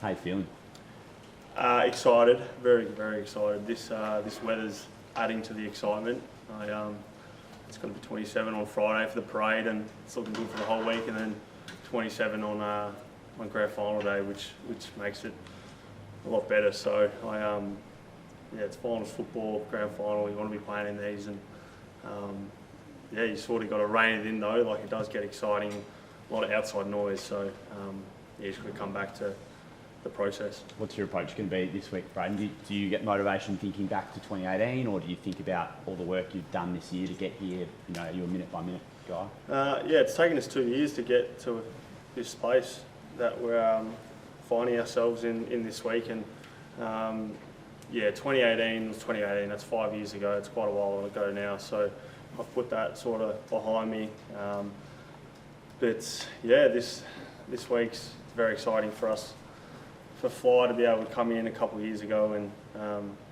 How you feeling? Excited, very, very excited. This weather's adding to the excitement. It's going to be 27 on Friday for the parade, and it's looking good for the whole week. And then 27 on grand final day, which makes it a lot better. So it's finals football, grand final. You want to be playing in these, and you sort of got to rein it in though. Like, it does get exciting, a lot of outside noise. So you just got to come back to the process. What's your approach going to be this week, Brayden? Do you get motivation thinking back to 2018, or do you think about all the work you've done this year to get here? You know, you're a minute by minute guy. It's taken us 2 years to get to this place that we're finding ourselves in this week. And 2018 was 2018. That's 5 years ago. It's quite a while ago now. So I've put that sort of behind me. This week's very exciting for us. For Fly to be able to come in a couple of years ago and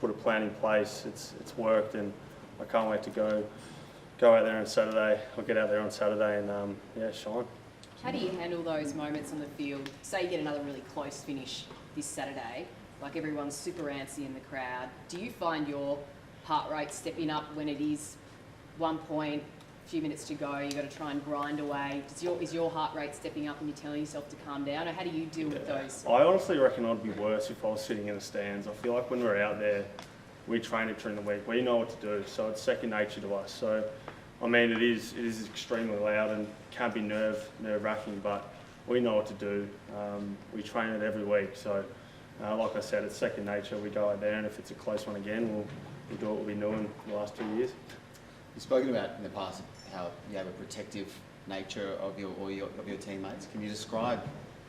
put a plan in place, it's worked, and I can't wait to go out there on Saturday. I'll get out there on Saturday and shine. How do you handle those moments on the field? Say you get another really close finish this Saturday, like everyone's super antsy in the crowd. Do you find your heart rate stepping up when it is 1 point, a few minutes to go, you've got to try and grind away? Is your heart rate stepping up and you're telling yourself to calm down, or how do you deal with those? I honestly reckon I'd be worse if I was sitting in the stands. I feel like when we're out there, we train it during the week. We know what to do, so it's second nature to us. So, I mean, it is extremely loud and can be nerve-wracking, but we know what to do. We train it every week. So, like I said, it's second nature. We go out there, and if it's a close one again, we'll do what we've been doing the last 2 years. You've spoken about in the past how you have a protective nature of your teammates. Can you describe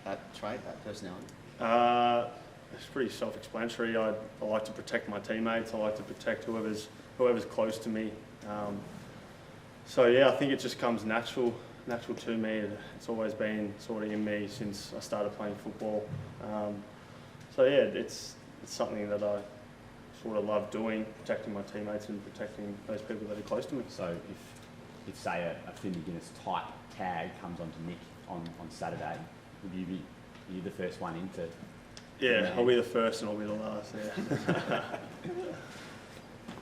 that trait, that personality? It's pretty self-explanatory. I like to protect my teammates. I like to protect whoever's close to me. I think it just comes natural to me. It's always been sort of in me since I started playing football. It's something that I sort of love doing, protecting my teammates and protecting those people that are close to me. So if say a Flynn McGuinness type tag comes onto Nick on Saturday, would you be the first one in to? Yeah, I'll be the first and I'll be the last. Yeah.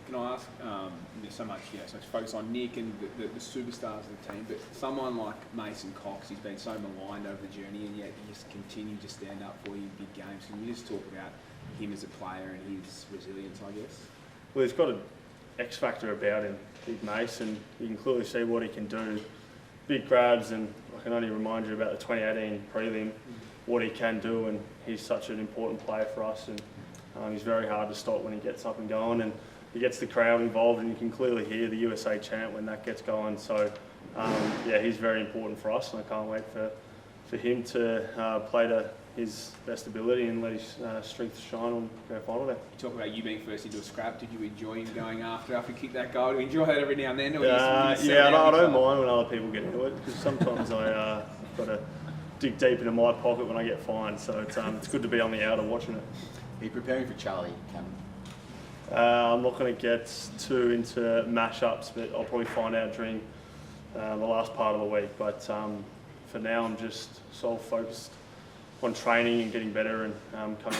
Can I ask? There's so much focus on Nick and the superstars of the team, but someone like Mason Cox, he's been so maligned over the journey, and yet he just continues to stand up for you in big games. Can you just talk about him as a player and his resilience, I guess? Well, he's got an X factor about him, Big Mace, and you can clearly see what he can do. Big grabs, and I can only remind you about the 2018 prelim, what he can do, and he's such an important player for us, and he's very hard to stop when he gets up and going, and he gets the crowd involved, and you can clearly hear the USA chant when that gets going. So, he's very important for us, and I can't wait for him to play to his best ability and let his strength shine on grand final day. You talk about you being first into a scrap. Did you enjoy him going after he kicked that goal? Do you enjoy that every now and then? Or I don't mind when other people get into it, because sometimes I've got to dig deep into my pocket when I get fined. So it's good to be on the outer watching it. Are you preparing for Charlie, Cameron? I'm not going to get too into mash-ups, but I'll probably find out during the last part of the week. But for now, I'm just sole focused on training and getting better, and coming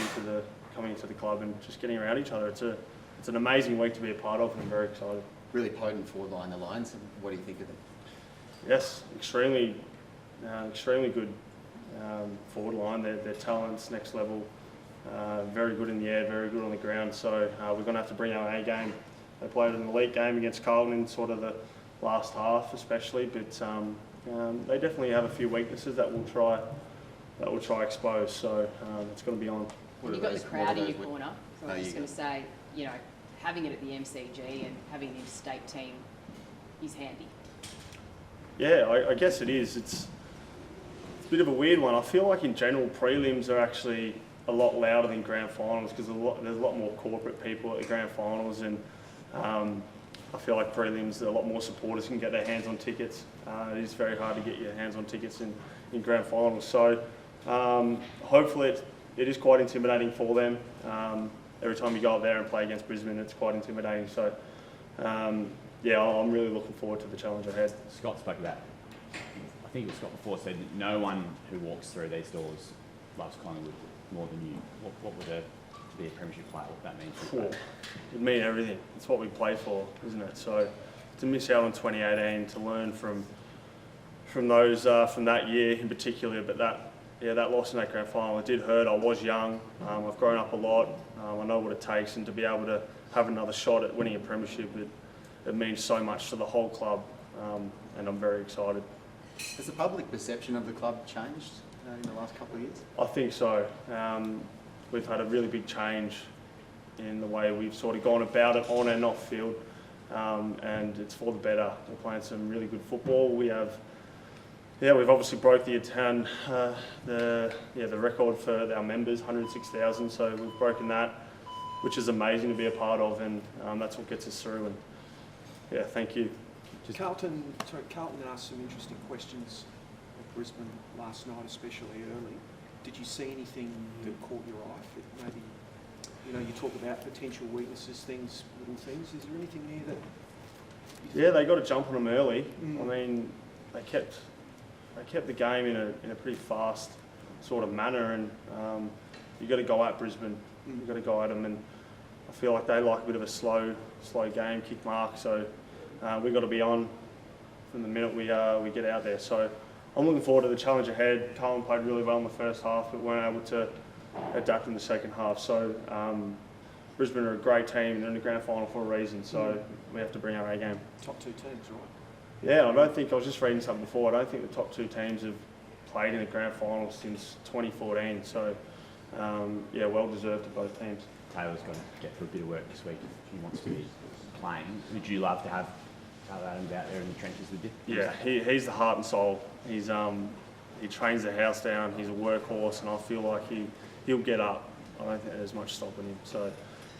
into the club and just getting around each other. It's an amazing week to be a part of, and I'm very excited. Really potent forward line, the Lions. What do you think of them? Yes, extremely good forward line. Their talent's next level. Very good in the air, very good on the ground. So we're going to have to bring our A game. They played an elite game against Carlton in sort of the last half, especially. But they definitely have a few weaknesses that we'll try expose. So it's going to be on. And you've got the crowd in your corner. So I'm just going to say, having it at the MCG and having the interstate team is handy. Yeah, I guess it is. It's a bit of a weird one. I feel like in general prelims are actually a lot louder than grand finals, because there's a lot more corporate people at the grand finals, and I feel like prelims, a lot more supporters can get their hands on tickets. It is very hard to get your hands on tickets in grand finals. So hopefully it is quite intimidating for them. Every time you go up there and play against Brisbane, it's quite intimidating. So I'm really looking forward to the challenge ahead. Scott spoke about, I think it was Scott before, said no one who walks through these doors loves Collingwood. more than you? What would to be a premiership player, what that means for Cool. you? It'd mean everything. It's what we play for, isn't it? So to miss out on 2018, to learn from those from that year in particular, but that loss in that grand final, it did hurt. I was young. I've grown up a lot. I know what it takes, and to be able to have another shot at winning a premiership, it means so much to the whole club, and I'm very excited. Has the public perception of the club changed in the last couple of years? I think so. We've had a really big change in the way we've sort of gone about it on and off field, and it's for the better. We're playing some really good football. We've obviously broke the record for our members, 106,000. So we've broken that, which is amazing to be a part of, and that's what gets us through. And yeah, thank you. Carlton asked some interesting questions at Brisbane last night, especially early. Did you see anything that caught your eye? Maybe, you talk about potential weaknesses, little things. Is there anything there that? Yeah, they got a jump on them early. I mean, they kept the game in a pretty fast sort of manner, and you got to go at Brisbane. You got to go at them, and I feel like they like a bit of a slow game, kick mark. So we got to be on from the minute we get out there. So I'm looking forward to the challenge ahead. Collingwood played really well in the first half, but weren't able to adapt in the second half. So Brisbane are a great team. They're in the grand final for a reason. So we have to bring our A game. Top two teams, right? Yeah, I was just reading something before, I don't think the top two teams have played in the grand final since 2014. So well deserved to both teams. Taylor's got to get through a bit of work this week if he wants to be playing. Would you love to have Adams out there in the trenches with you? Yeah, he's the heart and soul. He trains the house down. He's a workhorse, and I feel like he'll get up. I don't think there's much stopping him. So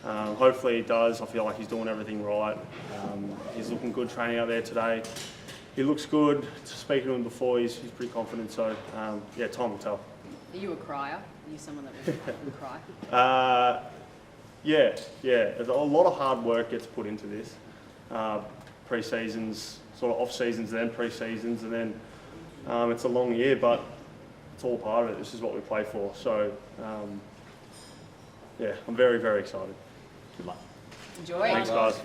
hopefully he does. I feel like he's doing everything right. He's looking good training out there today. He looks good. Speaking to him before, he's pretty confident. So time will tell. Are you a crier? Are you someone that would cry? Yeah. There's a lot of hard work gets put into this. Pre-seasons, sort of off-seasons, then pre-seasons, and then it's a long year, but it's all part of it. This is what we play for. So, I'm very, very excited. Good luck. Enjoy. Thanks, guys.